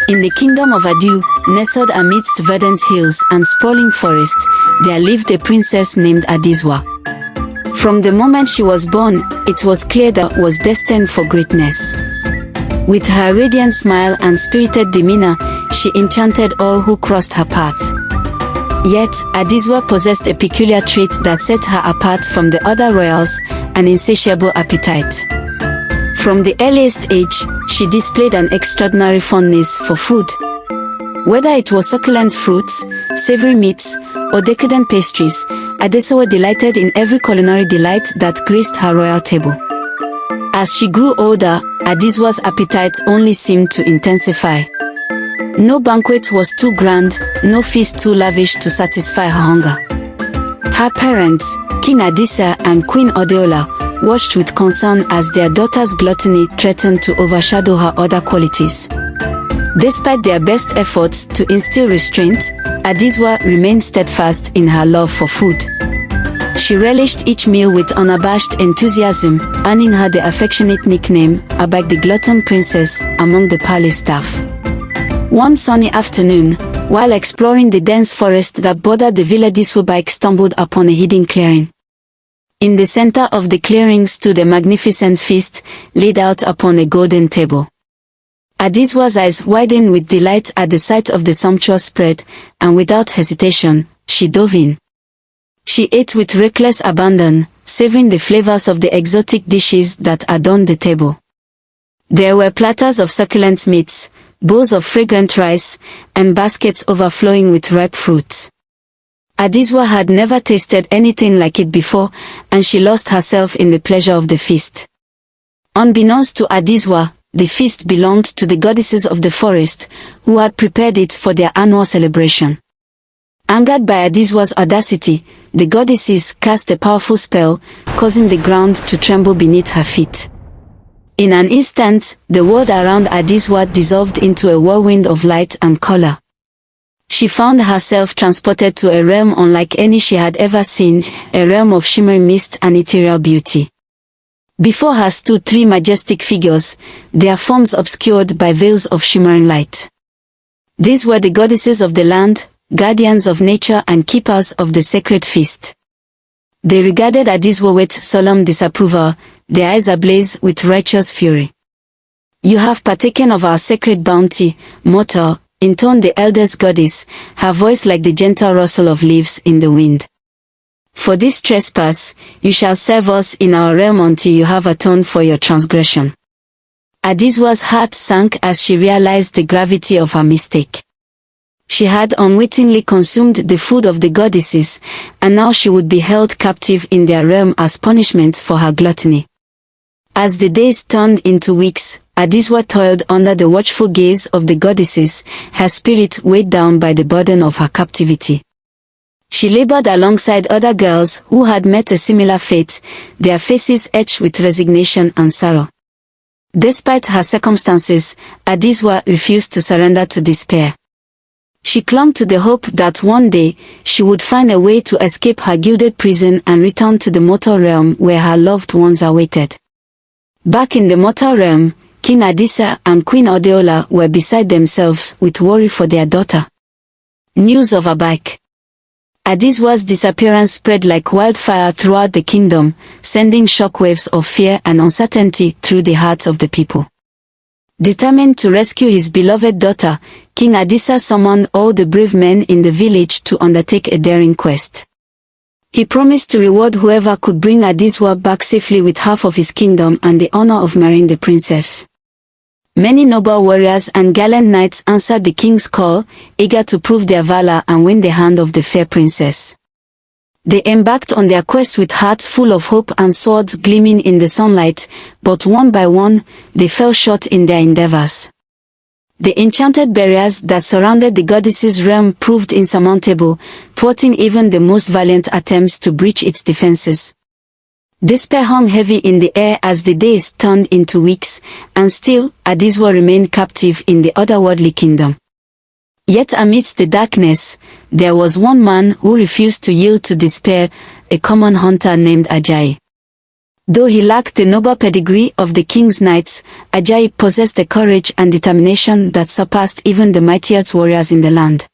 In the kingdom of Adu, nestled amidst verdant hills and sprawling forests, there lived a princess named Adesua. From the moment she was born, it was clear that was destined for greatness. With her radiant smile and spirited demeanor, she enchanted all who crossed her path. Yet, Adesua possessed a peculiar trait that set her apart from the other royals, an insatiable appetite. From the earliest age, she displayed an extraordinary fondness for food. Whether it was succulent fruits, savory meats, or decadent pastries, Adesua delighted in every culinary delight that graced her royal table. As she grew older, Adesua's appetite only seemed to intensify. No banquet was too grand, no feast too lavish to satisfy her hunger. Her parents, King Adesua and Queen Odeola, watched with concern as their daughter's gluttony threatened to overshadow her other qualities. Despite their best efforts to instill restraint, Adesua remained steadfast in her love for food. She relished each meal with unabashed enthusiasm, earning her the affectionate nickname, Abag the Glutton Princess, among the palace staff. One sunny afternoon, while exploring the dense forest that bordered the villa, Adesua stumbled upon a hidden clearing. In the center of the clearing stood a magnificent feast, laid out upon a golden table. Adesua's eyes widened with delight at the sight of the sumptuous spread, and without hesitation, she dove in. She ate with reckless abandon, savoring the flavors of the exotic dishes that adorned the table. There were platters of succulent meats, bowls of fragrant rice, and baskets overflowing with ripe fruits. Adesua had never tasted anything like it before, and she lost herself in the pleasure of the feast. Unbeknownst to Adesua, the feast belonged to the goddesses of the forest, who had prepared it for their annual celebration. Angered by Adesua's audacity, the goddesses cast a powerful spell, causing the ground to tremble beneath her feet. In an instant, the world around Adesua dissolved into a whirlwind of light and color. She found herself transported to a realm unlike any she had ever seen, a realm of shimmering mist and ethereal beauty. Before her stood three majestic figures, their forms obscured by veils of shimmering light. These were the goddesses of the land, guardians of nature and keepers of the sacred feast. They regarded Adesua with solemn disapproval, their eyes ablaze with righteous fury. "You have partaken of our sacred bounty, mortal," intoned the eldest goddess, her voice like the gentle rustle of leaves in the wind. "For this trespass, you shall serve us in our realm until you have atoned for your transgression." Adesua's heart sank as she realized the gravity of her mistake. She had unwittingly consumed the food of the goddesses, and now she would be held captive in their realm as punishment for her gluttony. As the days turned into weeks, Adesua toiled under the watchful gaze of the goddesses, her spirit weighed down by the burden of her captivity. She labored alongside other girls who had met a similar fate, their faces etched with resignation and sorrow. Despite her circumstances, Adesua refused to surrender to despair. She clung to the hope that one day, she would find a way to escape her gilded prison and return to the mortal realm where her loved ones awaited. Back in the mortal realm, King Adesua and Queen Odeola were beside themselves with worry for their daughter. News of Abak. Adesua's disappearance spread like wildfire throughout the kingdom, sending shockwaves of fear and uncertainty through the hearts of the people. Determined to rescue his beloved daughter, King Adesua summoned all the brave men in the village to undertake a daring quest. He promised to reward whoever could bring Adesua back safely with half of his kingdom and the honor of marrying the princess. Many noble warriors and gallant knights answered the king's call, eager to prove their valor and win the hand of the fair princess. They embarked on their quest with hearts full of hope and swords gleaming in the sunlight, but one by one, they fell short in their endeavors. The enchanted barriers that surrounded the goddess's realm proved insurmountable, thwarting even the most valiant attempts to breach its defenses. Despair hung heavy in the air as the days turned into weeks, and still, Adesua remained captive in the otherworldly kingdom. Yet amidst the darkness, there was one man who refused to yield to despair, a common hunter named Ajayi. Though he lacked the noble pedigree of the king's knights, Ajayi possessed the courage and determination that surpassed even the mightiest warriors in the land.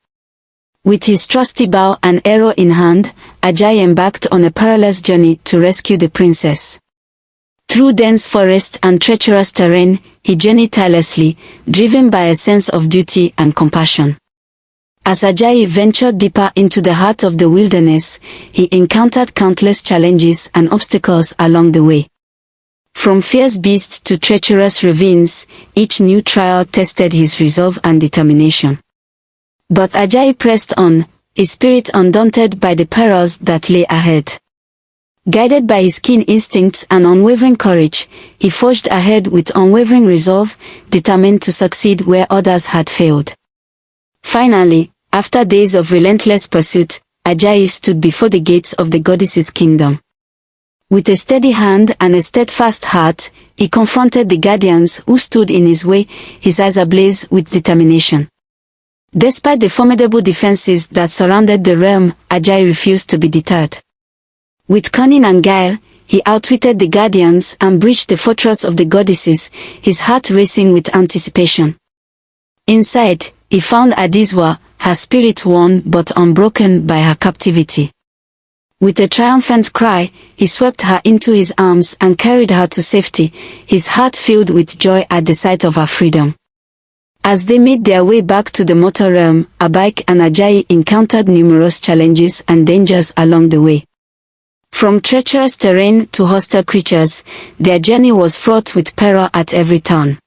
With his trusty bow and arrow in hand, Ajayi embarked on a perilous journey to rescue the princess. Through dense forest and treacherous terrain, he journeyed tirelessly, driven by a sense of duty and compassion. As Ajayi ventured deeper into the heart of the wilderness, he encountered countless challenges and obstacles along the way. From fierce beasts to treacherous ravines, each new trial tested his resolve and determination. But Ajayi pressed on, his spirit undaunted by the perils that lay ahead. Guided by his keen instincts and unwavering courage, he forged ahead with unwavering resolve, determined to succeed where others had failed. Finally, after days of relentless pursuit, Ajayi stood before the gates of the goddess's kingdom. With a steady hand and a steadfast heart, he confronted the guardians who stood in his way, his eyes ablaze with determination. Despite the formidable defenses that surrounded the realm, Ajayi refused to be deterred. With cunning and guile, he outwitted the guardians and breached the fortress of the goddesses, his heart racing with anticipation. Inside, he found Adesua, her spirit worn but unbroken by her captivity. With a triumphant cry, he swept her into his arms and carried her to safety, his heart filled with joy at the sight of her freedom. As they made their way back to the mortal realm, Abenni and Ajayi encountered numerous challenges and dangers along the way. From treacherous terrain to hostile creatures, their journey was fraught with peril at every turn.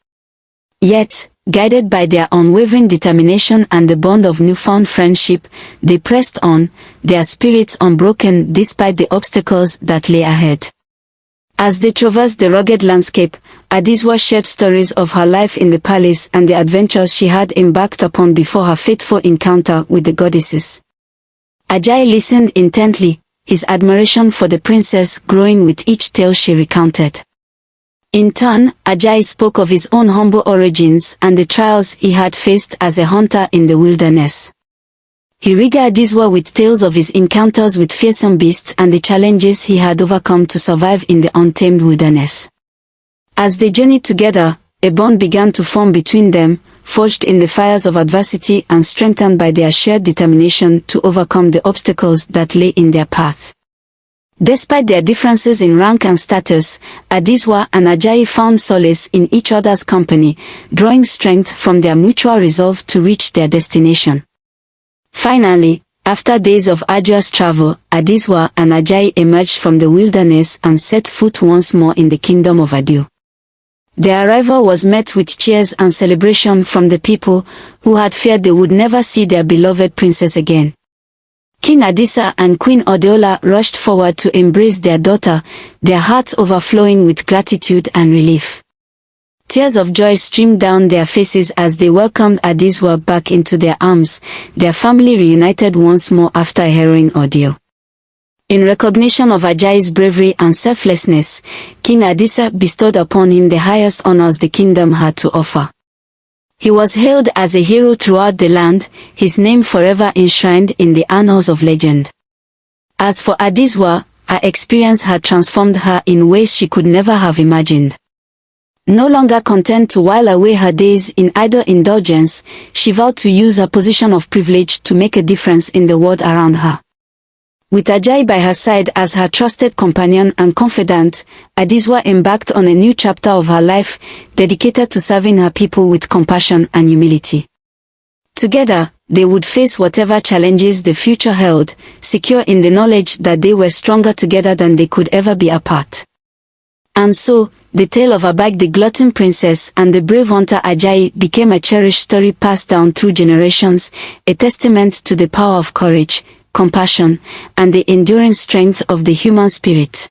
Yet, guided by their unwavering determination and the bond of newfound friendship, they pressed on, their spirits unbroken despite the obstacles that lay ahead. As they traversed the rugged landscape, Adesua shared stories of her life in the palace and the adventures she had embarked upon before her fateful encounter with the goddesses. Ajayi listened intently, his admiration for the princess growing with each tale she recounted. In turn, Ajayi spoke of his own humble origins and the trials he had faced as a hunter in the wilderness. He regaled Adesua with tales of his encounters with fearsome beasts and the challenges he had overcome to survive in the untamed wilderness. As they journeyed together, a bond began to form between them, forged in the fires of adversity and strengthened by their shared determination to overcome the obstacles that lay in their path. Despite their differences in rank and status, Adesua and Ajayi found solace in each other's company, drawing strength from their mutual resolve to reach their destination. Finally, after days of arduous travel, Adesua and Ajayi emerged from the wilderness and set foot once more in the kingdom of Adesua. Their arrival was met with cheers and celebration from the people, who had feared they would never see their beloved princess again. King Adesua and Queen Odeola rushed forward to embrace their daughter, their hearts overflowing with gratitude and relief. Tears of joy streamed down their faces as they welcomed Adesua back into their arms, their family reunited once more after a harrowing ordeal. In recognition of Ajayi's bravery and selflessness, King Adesua bestowed upon him the highest honors the kingdom had to offer. He was hailed as a hero throughout the land, his name forever enshrined in the annals of legend. As for Adesua, her experience had transformed her in ways she could never have imagined. No longer content to while away her days in idle indulgence, she vowed to use her position of privilege to make a difference in the world around her. With Ajayi by her side as her trusted companion and confidant, Adesua embarked on a new chapter of her life, dedicated to serving her people with compassion and humility. Together, they would face whatever challenges the future held, secure in the knowledge that they were stronger together than they could ever be apart. And so, the tale of Abenni the glutton princess and the brave hunter Ajayi became a cherished story passed down through generations, a testament to the power of courage, compassion, and the enduring strength of the human spirit.